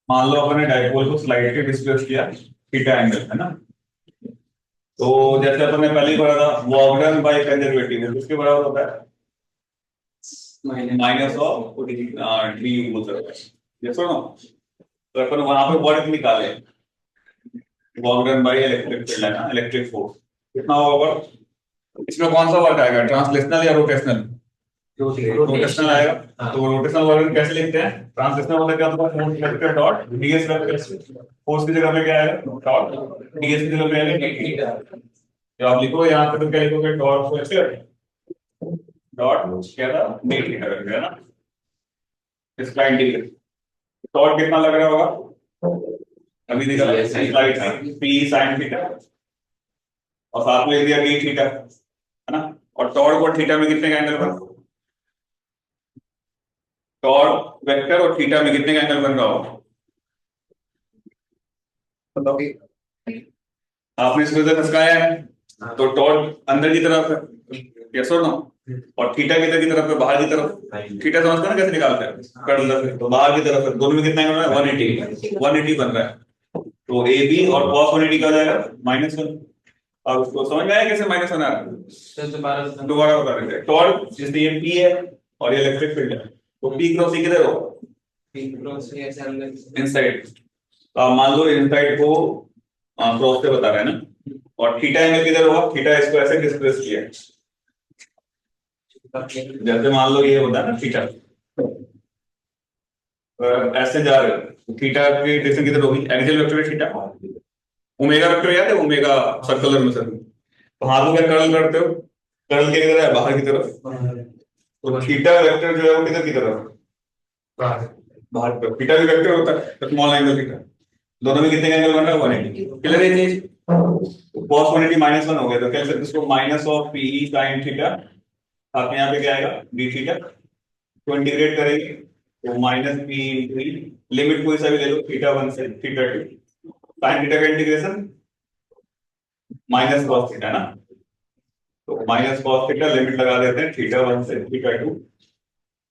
मान लो अपने डाइपोल को स्लाइडली डिस्प्लेस किया थीटा एंगल है ना। तो जैसे अपन ने पहले ही पढ़ा था वॉगडन बाय कंजर्वेटिव किसके बराबर होता है? माइनस ऑफ डी बोल सकते हैं। ये सुनो, तो अपन वहां पे वर्क निकाले वॉगडन बाय इलेक्ट्रिक फील्ड है ना, इलेक्ट्रिक फोर्स कितना होगा वर्क? इसमें कौन सा वर्क आएगा, ट्रांसलेशनल या रोटेशनल? रोटेशनल आएगा। तो रोटेशनल वर्क कैसे लिखते हैं? ट्रांसलेशनल मतलब क्या होता है, force vector dot DS vector, force की जगह पे क्या आएगा डॉट, डीएस की जगह पे आएगा डी। तो आप लिखो यहाँ पे तो क्या लिखोगे, डॉट वेक्टर डॉट क्या था डी थीटा कर दिया ना, इसका इंटीग्रल। डॉट कितना लग रहा होगा अभी देखा स्लाइड में, पी साइन थीटा और साथ में लिख दिया डी थीटा है ना। और टॉर्क और थीटा में कितने का एंगल बन, टॉर्क वेक्टर और थीटा में कितने का एंगल बन रहा हो बताओ। आपने इसको इधर खसकाया है तो टॉर्क अंदर की तरफ है, यस और नो, और थीटा किधर की तरफ है, बाहर की तरफ। थीटा समझते हैं ना कैसे निकालते हैं, कर्ल तो बाहर की तरफ है, दोनों में कितना एंगल बन रहा है 180, 180 बन रहा है। तो ए बी और cos 180 का हो जाएगा -1। और उसको समझ में आया कैसे -1 आ रहा है? दोबारा बता रहे थे, टॉर्क जिसमें ये पी है और ये इलेक्ट्रिक फील्ड है, तो पी क्रॉस सी किधर हो, इनसाइड। तो आप मान लो इनसाइड को क्रॉस से बता रहे हैं ना, और थीटा एंगल किधर होगा, थीटा इसको ऐसे डिस्प्लेस किया है। जैसे मान लो ये होता है ना थीटा, ऐसे जा रहे हो, थीटा की डिरेक्शन किधर होगी, एक्सियल वेक्टर है थीटा, ओमेगा वेक्टर याद है, ओमेगा सर्कुलर में सर्कल। तो हाथ में क्या कर्ल करते हो, कर्ल के किधर है, बाहर की तरफ। तो थीटा वेक्टर जो है वो किधर की तरफ, बाहर की तरफ। थीटा भी वेक्टर होता है, स्मॉल एंगल थीटा, दोनों में कितने एंगल बन रहा है 180। क्लियर है ये चीज? cos 180 -1 हो गया तो क्या लिख सकते हैं इसको, minus of P sine theta, आपके यहाँ पे क्या आएगा डी थीटा। तो इंटीग्रेट करेंगे तो माइनस पी इंटू ई, लिमिट कोई सा भी ले लो थीटा 1 से थीटा 2, साइन थीटा का इंटीग्रेशन माइनस कॉस थीटा ना। तो माइनस कॉस थीटा लिमिट लगा देते हैं थीटा 1 से थीटा 2,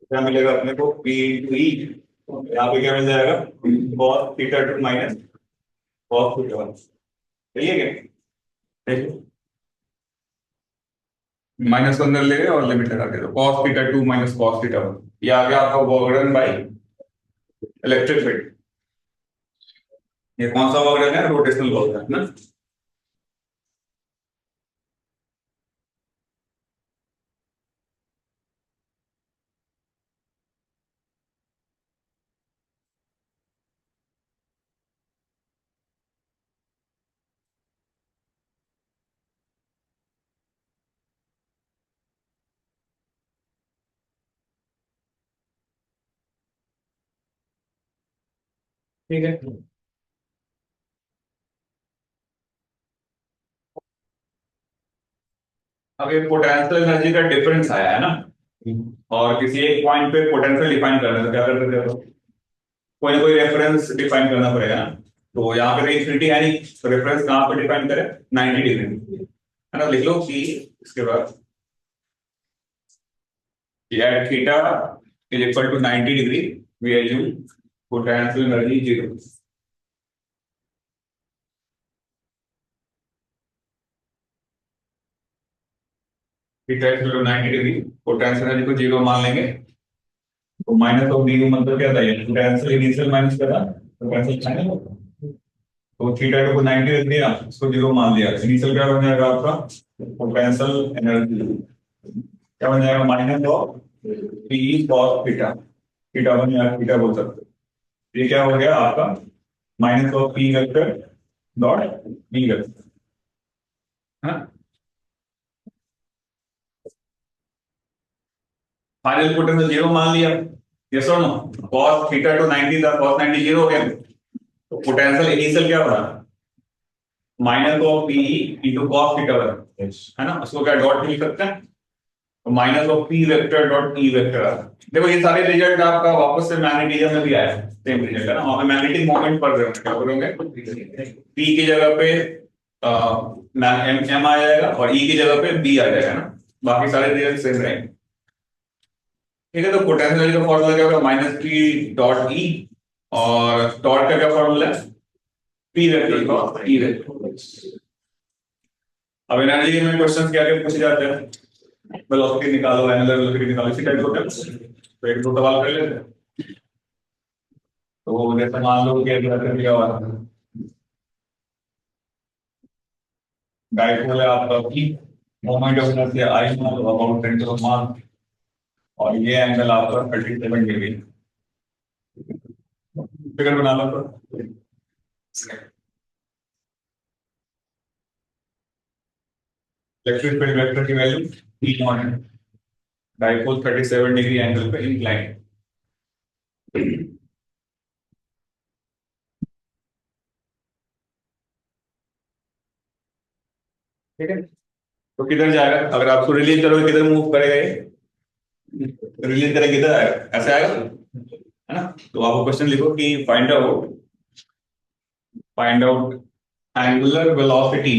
क्या मिलेगा अपने को पी इंटू ई, यहाँ पे क्या मिल जाएगा cos theta 2 minus cos theta 1। सही है क्या? देखो माइनस को अंदर ले गए और लिमिट लगा दे, cos theta 2 minus cos theta 1, ये आ गया आपका वॉगडन बाई इलेक्ट्रिक फील्ड। ये कौन सा वॉगडन है, रोटेशनल वॉगडन है ना। ठीक है, अब ये पोटेंशियल एनर्जी का डिफरेंस आया है ना, और किसी एक पॉइंट पे पोटेंशियल डिफाइन करना है तो क्या करते थे, कोई ना कोई रेफरेंस डिफाइन करना पड़ेगा ना। तो यहाँ पे इंफिनिटी है नहीं, तो रेफरेंस कहाँ पे डिफाइन करें, 90 डिग्री है ना। लिख लो कि इसके बाद at theta is equal to 90 degree we assume potential energy zero. Theta is equal to 90 degree, potential energy को जीरो मान लेंगे। तो माइनस ऑफ डी मतलब क्या था, ये पोटेंशियल इनिशियल माइनस का था, पोटेंशियल फाइनल। तो थीटा को 90 रख दिया, इसको जीरो मान लिया, इनिशियल क्या बन जाएगा आपका पोटेंशियल एनर्जी, क्या बन जाएगा minus of P cos theta, theta बन जाएगा थीटा बोल सकते हो। ये क्या हो गया आपका minus of P vector dot B vector, हाँ। फाइनल पोटेंशियल जीरो मान लिया, यस और नो, कॉस थीटा टू 90 था, कॉस 90 जीरो हो गया, तो पोटेंशियल इनिशियल क्या बना minus of P into cos theta बना, है ना। उसको क्या डॉट लिख सकते हैं, तो minus of P vector dot E vector. देखो ये सारे रिजल्ट आपका वापस से मैग्नेटिज्म में भी आया है, सेम रिजल्ट है ना। वहां पे मैग्नेटिक मोमेंट पढ़ रहे हो, क्या करोगे पी की जगह पे एम आ जाएगा और ई की जगह पे बी आ जाएगा ना, बाकी सारे रिजल्ट सेम रहेंगे। ठीक है, तो पोटेंशियल का फॉर्मूला क्या होगा माइनस पी डॉट ई और टॉर्क का क्या फॉर्मूला है? P vector cross E vector. अब एनर्जी में क्वेश्चंस क्या क्या पूछे जाते हैं? वेलोसिटी निकालो, एंगुलर वेलोसिटी निकालो, इसी टाइप होते हैं। तो एक दो सवाल कर लेते हैं। तो जैसे मान लो कि अगर दिया हुआ है डाइपोल है आपका P, moment of inertia I मान लो अबाउट 10 टू द मास, और ये एंगल आपका 37 डिग्री। फिगर बना लो तो इलेक्ट्रिक फील्ड वेक्टर की वैल्यू ई नॉट है। डाइपोल 37 डिग्री एंगल पे इंक्लाइन। ठीक है, तो किधर जाएगा? अगर आपको रिलीज करोगे किधर मूव करेगा ये? रिलीज करेगा किधर आएगा? ऐसे आएगा, है ना? तो आपको क्वेश्चन लिखो कि find out angular velocity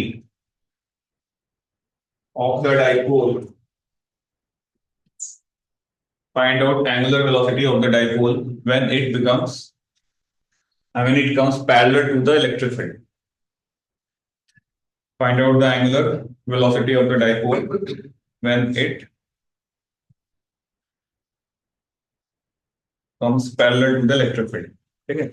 of the dipole, find out angular velocity of the dipole when it comes parallel to the electric field. Find out the angular velocity of the dipole when it comes parallel to the electric field. ठीक है?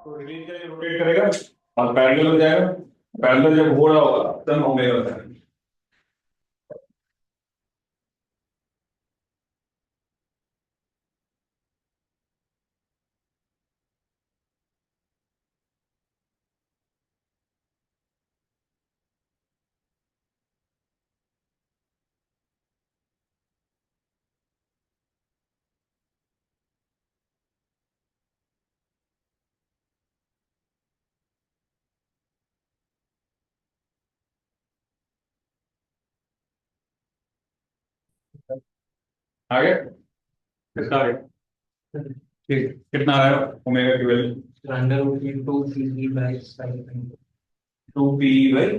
तो release करेगा, rotate करेगा और parallel हो जाएगा। Parallel जब हो रहा होगा तब ओमेगा होता है। आगे कितना आगे? ठीक, कितना आ रहा है ओमेगा की वैल्यू? अंडर रूट की 2 पी टू पी बाई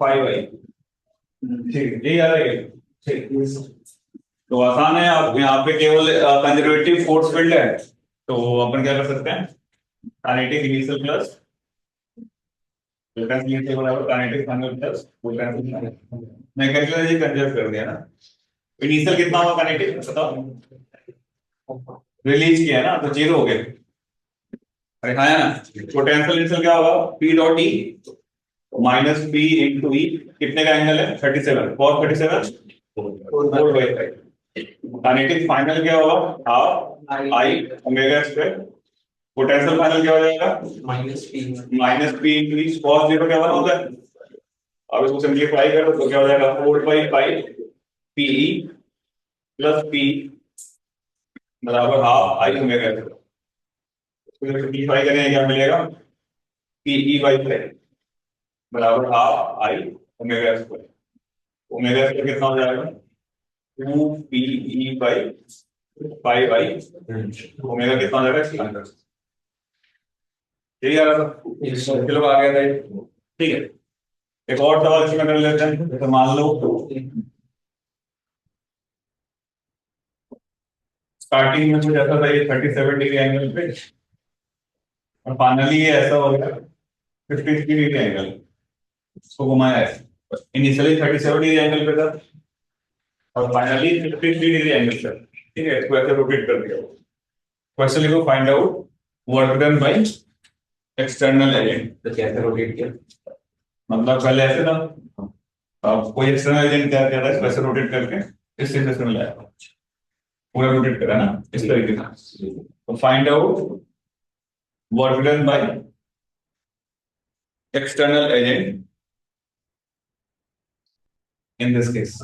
5 आई। ठीक है, यही आ रहा है। ठीक, तो आसान है। आप यहाँ पे केवल कंजर्वेटिव फोर्स फील्ड है, तो अपन क्या कर सकते हैं? Kinetic initial plus potential initial बराबर kinetic final plus potential final. Mechanical energy conserve कर दिया ना। इनिशियल कितना होगा काइनेटिक बताओ? रिलीज किया ना तो जीरो हो गया। अरे हाँ है ना। पोटेंशियल इनिशियल क्या होगा? P dot E minus P into E. कितने का एंगल है? 37 cos 37 4/5। काइनेटिक फाइनल क्या होगा? Half I omega square. Potential final क्या हो जाएगा? माइनस पी इंटू ई। cos 0 क्या होता है? अब इसको सिंप्लीफाई करो तो क्या हो जाएगा? 4/5 पीई प्लस पी बराबर हाफ आई ओमेगा स्क्वायर। इसको सिंप्लीफाई करें क्या मिलेगा? पीई बाई 5 बराबर half I omega square. Omega square कितना हो जाएगा? 2 पी बाई 5 आई। ओमेगा कितना हो जाएगा इसका आंसर? यही आ रहा था, चलो आ गया था ये। ठीक है, एक और सवाल इसमें कर लेते हैं। जैसे मान लो स्टार्टिंग में कुछ ऐसा था, ये 37 डिग्री एंगल पे, और फाइनली ये ऐसा हो गया 53 डिग्री एंगल। इसको घुमाया है, इनिशियली 37 डिग्री एंगल पे था और फाइनली 53 डिग्री एंगल पे। ठीक है, इसको ऐसे रोटेट कर दिया। क्वेश्चन लिखो, find out work done by external agent. तो कैसे रोटेट किया? मतलब पहले ऐसे था, अब कोई एक्सटर्नल एजेंट क्या कर रहा है, वैसे रोटेट करके इस सिचुएशन में लाया, पूरा रोटेट करा ना इस तरीके से। तो find out work done bye external agent in this case.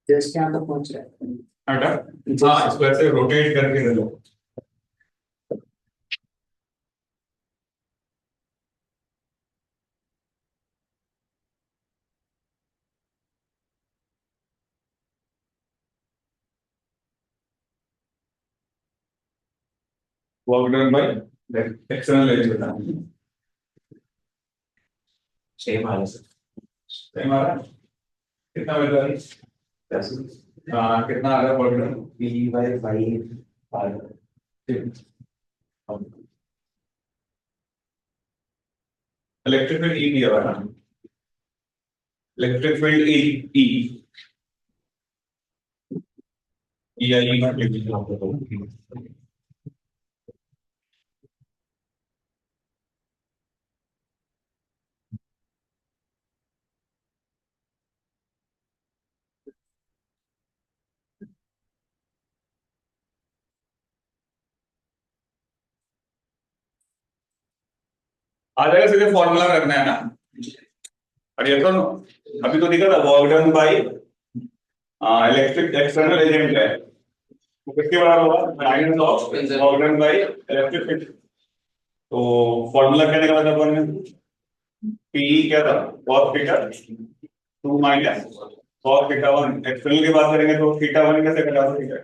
Just यहाँ तक पहुंच रहा है। हटा, हाँ इसको ऐसे रोटेट करके दे दो। Work done by external agent. Same आ रहा है। सेम आ रहा है? कितना मिल रहा है? हाँ कितना आ रहा है वर्क डन? पी बाय 5 आ रहा है। इलेक्ट्रिक फील्ड ई दिया हुआ है ना, इलेक्ट्रिक फील्ड ई ई या ई नॉट लिख दीजिए आपको। आ जाएगा, सीधे फॉर्मूला रखना है ना। और ये तो अभी तो दिखा था work done by electric external agent है, तो किसके बराबर होगा? Minus of work done by electric field. तो फॉर्मूला क्या निकाला था अपन ने? पी क्या था? cos theta 2 minus cos theta 1। External की बात करेंगे तो थीटा 1 कैसे घटा दो थीटा,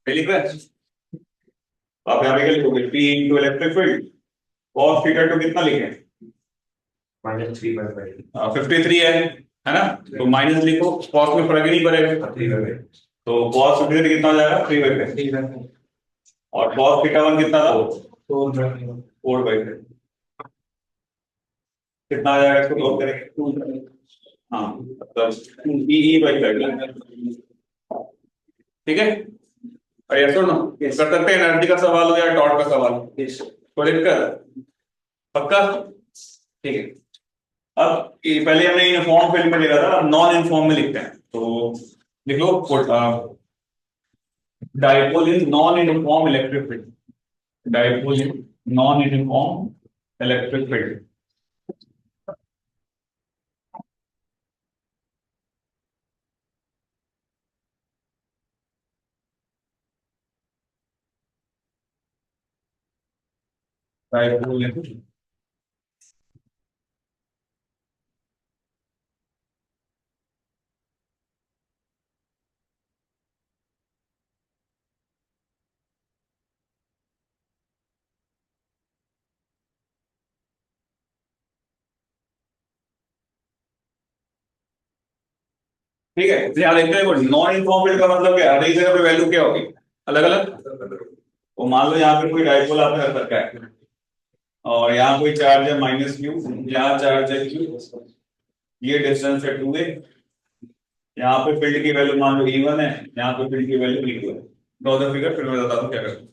लिख रहे हैं आप यहाँ पे क्या लिखोगे? P into electric field cos theta 2 कितना लिखे? -3 बाय 53 है ना, तो माइनस लिखो, cos में फर्क ही नहीं पड़ेगा। 3 तो cos 53 कितना हो जाएगा? 3/5। और cos थीटा 1 कितना था? 4/5। कितना आ जाएगा इसको क्लोज करेंगे? हाँ मतलब ई बाई साइड, ठीक है। और ये सुनो, कर सकते हैं एनर्जी का सवाल हो या टॉर्क का सवाल, तो लिखकर पक्का, ठीक है। अब पहले हमने यूनिफॉर्म फील्ड में लिखा था, अब नॉन यूनिफॉर्म में लिखते हैं। तो लिख लो dipole in non uniform electric field, dipole in non uniform electric field. Dipole in ठीक है। तो यहाँ देखते हैं नॉन यूनिफॉर्म फील्ड का मतलब क्या है? हर एक जगह पे वैल्यू क्या होगी? अलग अलग। तो मान लो यहाँ पे कोई डाइपोल आपने रख रखा है और यहाँ कोई चार्ज है -q, यहाँ चार्ज है q, ये डिस्टेंस है 2a, यहाँ पे फील्ड की वैल्यू मान लो E1 है, यहाँ पे फील्ड की वैल्यू E2 है। ड्रॉ द फिगर, फिर मैं बताता हूँ क्या करना।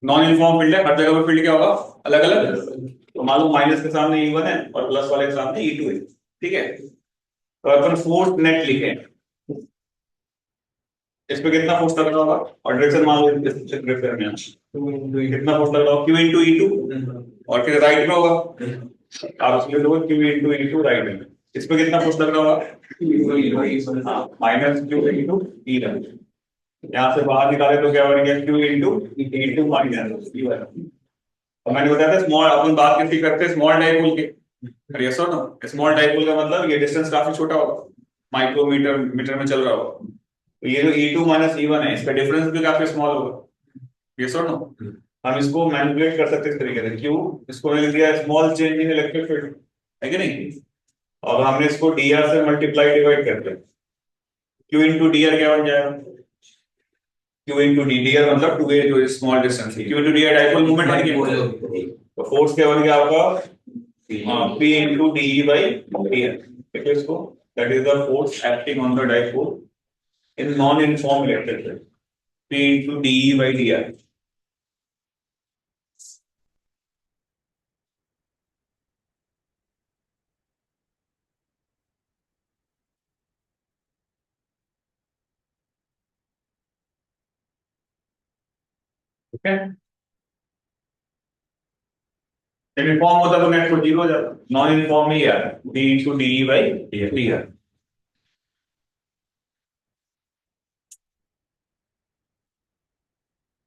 नॉन यूनिफॉर्म फील्ड है, हर जगह पे फील्ड क्या होगा? अलग अलग। तो मान लो माइनस के सामने E1 है और प्लस वाले के सामने E2 है, ठीक है। तो अपन फोर्स नेट लिखे, इस पे कितना फोर्स लग रहा होगा? और डायरेक्शन मान लो डायरेक्शन में कितना फोर्स लग रहा होगा? Q इंटू E2, और फिर राइट में होगा, आप इसलिए लोगे Q इंटू E2 राइट में। इस पे कितना फोर्स लग रहा होगा? -Q into E1। यहाँ से बाहर निकाले तो क्या बनेगा? Q into E2 minus E1। और मैंने बताया था स्मॉल, अपन बात किसकी करते हैं? स्मॉल डाइपोल की। अरे यस और नो, स्मॉल डाइपोल का मतलब ये डिस्टेंस काफी छोटा होगा, माइक्रोमीटर मीटर में चल रहा होगा। तो ये जो E2 माइनस E1 है, इसका डिफरेंस भी काफी स्मॉल होगा। यस और नो, हम इसको मैनिपुलेट कर सकते हैं इस तरीके से। क्यों? इसको मैंने लिख दिया small change in electric field, है कि नहीं। और हमने इसको dr से मल्टीप्लाई डिवाइड कर दिया। Q इंटू dr क्या बन जाएगा? Q इंटू डी, dr मतलब 2a जो स्मॉल डिस्टेंस है, Q into dr dipole moment बन गया। तो फोर्स क्या बन गया आपका? P into D by dr। देखो इसको, that is the force acting on the dipole in non uniform electric field, P into dE by dr. ठीक है, यूनिफॉर्म होता तो नेट को जीरो हो जाता, नॉन यूनिफॉर्म में ही आ रहा है, P into dE by dr.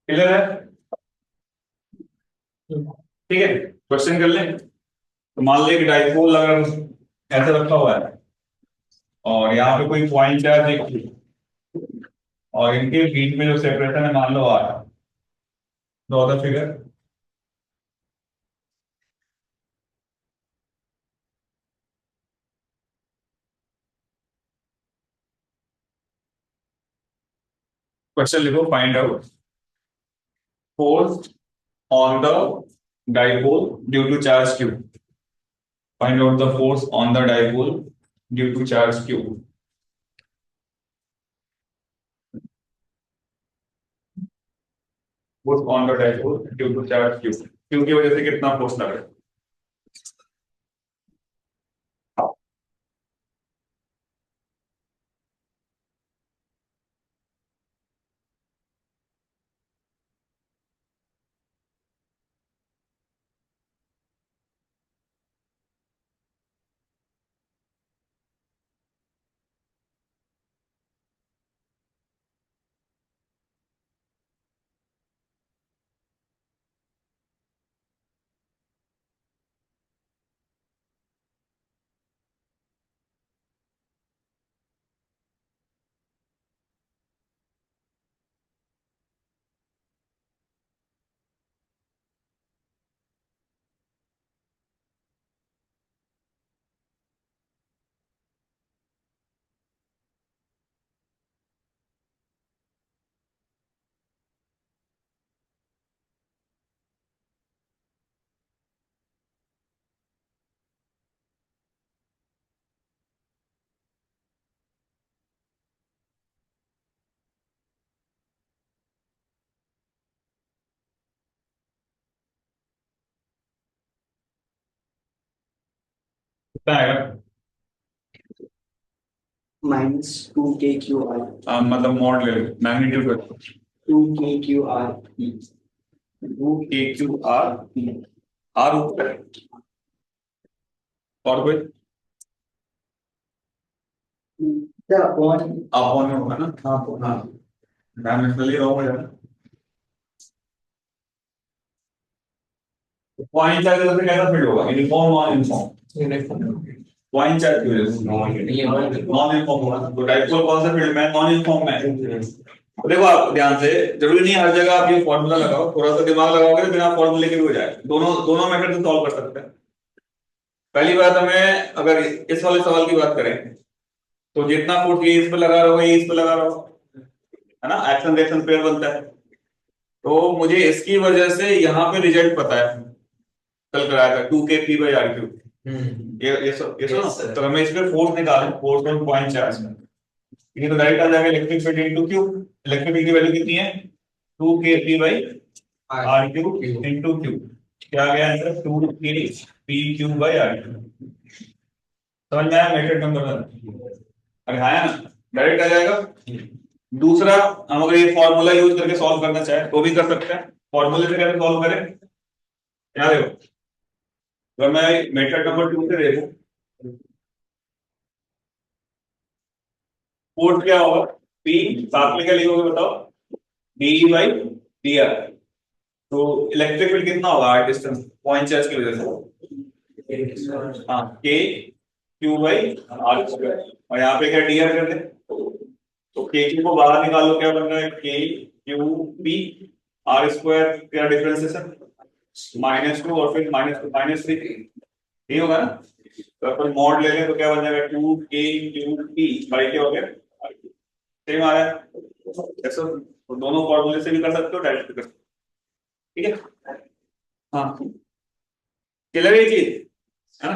Clear है? ठीक है, क्वेश्चन कर लें। तो मान ले कि डाइपोल अगर ऐसे रखा हुआ है और यहाँ पे कोई पॉइंट चार्ज एक, और इनके बीच में जो सेपरेशन है मान लो R, draw the figure. Question लिखो, find out force on the dipole due to charge Q. Find out the force on the dipole due to charge Q. Force on the dipole due to charge Q, Q की वजह से कितना force लग रहा है। कितना आएगा? -2 k q r मतलब मॉड ले लो, magnitude 2 k q r 2 kqr, R ऊपर है। और कोई the upon अपॉन में होगा ना? हाँ, डायमेंशनली रॉन्ग हो जाएगा। पॉइंट चार्ज की वजह से कैसा फील्ड होगा, uniform non uniform? Point charge की वजह से नॉन यूनिफॉर्म होगा, तो डाइपोल कौन सा फील्ड में, नॉन यूनिफॉर्म में। तो देखो आप ध्यान से, जरूरी नहीं हर जगह आप ये फॉर्मूला लगाओ, थोड़ा सा दिमाग लगाओगे तो बिना फॉर्मूले के भी हो जाए, दोनों दोनों मेथड से सॉल्व कर सकते हैं। पहली बात, हमें अगर इस वाले सवाल की बात करें तो जितना फोर्स ये इस पे लगा रहा होगा ये इस पे लगा रहा होगा, है ना, एक्शन रिएक्शन पेयर बनता है। तो मुझे इसकी वजह से यहाँ पे रिजल्ट पता है, कल कराया था 2 k p/r3। ये सुनो, तो हमें इस पे फोर्स निकालें, फोर्स ऑन पॉइंट चार्ज का, ये तो डायरेक्ट आ जाएगा electric field into Q. Electric field की वैल्यू कितनी है, 2 kp/r3 इनटू क्यू। क्या आ गया आंसर, 2 kp/r3। समझ में आया मेथड नंबर 1? अरे हाँ ना, डायरेक्ट आ जाएगा। दूसरा, हम अगर ये फॉर्मूला यूज करके सॉल्व करना चाहे तो भी कर सकते हैं। फॉर्मूले से कैसे सॉल्व करें, क्या देखो, अगर मैं मेथड नंबर 2 से देखूं, फोर्स क्या होगा, P, साथ में क्या लिखोगे बताओ, dE by dr। तो इलेक्ट्रिक फील्ड कितना होगा, आर डिस्टेंस पॉइंट चार्ज की वजह से, हाँ, k q/r²। और यहाँ पे क्या dr कर दे, तो k q को बाहर निकालो, क्या बन रहा है, k q p, r² क्या डिफरेंस है, -2 और फिर -3, ये होगा ना। तो अपन मॉड ले लें तो क्या बन जाएगा, 2 k q p क्या हो गया, सेम आ रहा है। ऐसा तो दोनों फॉर्मूले से भी कर सकते हो, डायरेक्ट भी कर सकते हो। ठीक है, हाँ, क्लियर है ये चीज, है ना।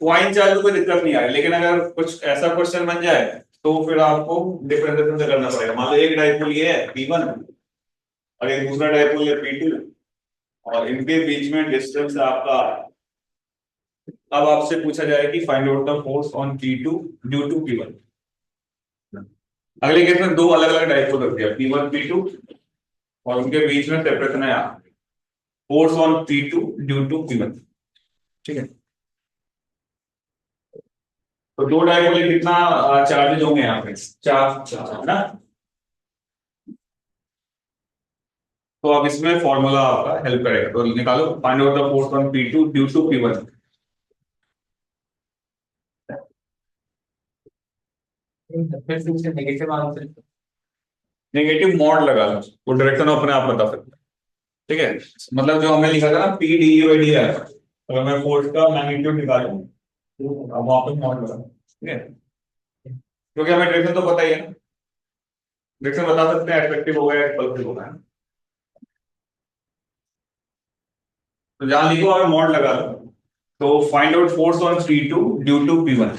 पॉइंट चार्ज में कोई दिक्कत नहीं आ रही, लेकिन अगर कुछ ऐसा क्वेश्चन बन जाए तो फिर आपको डिफरेंशिएशन से करना पड़ेगा। मान लो एक डाइपोल ये है P1 और एक दूसरा डाइपोल है P2 और इनके बीच में डिस्टेंस आपका, अब आपसे पूछा जाए कि find out the force on P2 due to P1। अगले केस में दो अलग अलग डाइपोल रख दिया, P1 P2 और उनके बीच में सेपरेशन है यहाँ, force on P2 due to P1। ठीक है, तो दो डाइपोल के कितना चार्जेज होंगे यहाँ पे, चार है ना। तो अब इसमें फॉर्मूला आपका हेल्प करेगा, तो निकालो find out the force on P2 due to P1। Negative answer. Negative mod लगा लो, वो डायरेक्शन अपने आप बता सकते हैं। ठीक है, मतलब जो हमने लिखा था ना P du dy, अगर मैं फोर्स का मैग्नीट्यूड निकालूं अब वहां पे मॉड लगा, ठीक है, क्योंकि हमें डायरेक्शन तो पता ही है ना, डायरेक्शन बता सकते हैं एट्रैक्टिव होगा या रिपल्सिव होगा। तो जहां लिखो हमें मॉड लगा लो, तो find out force on P2 due to P1।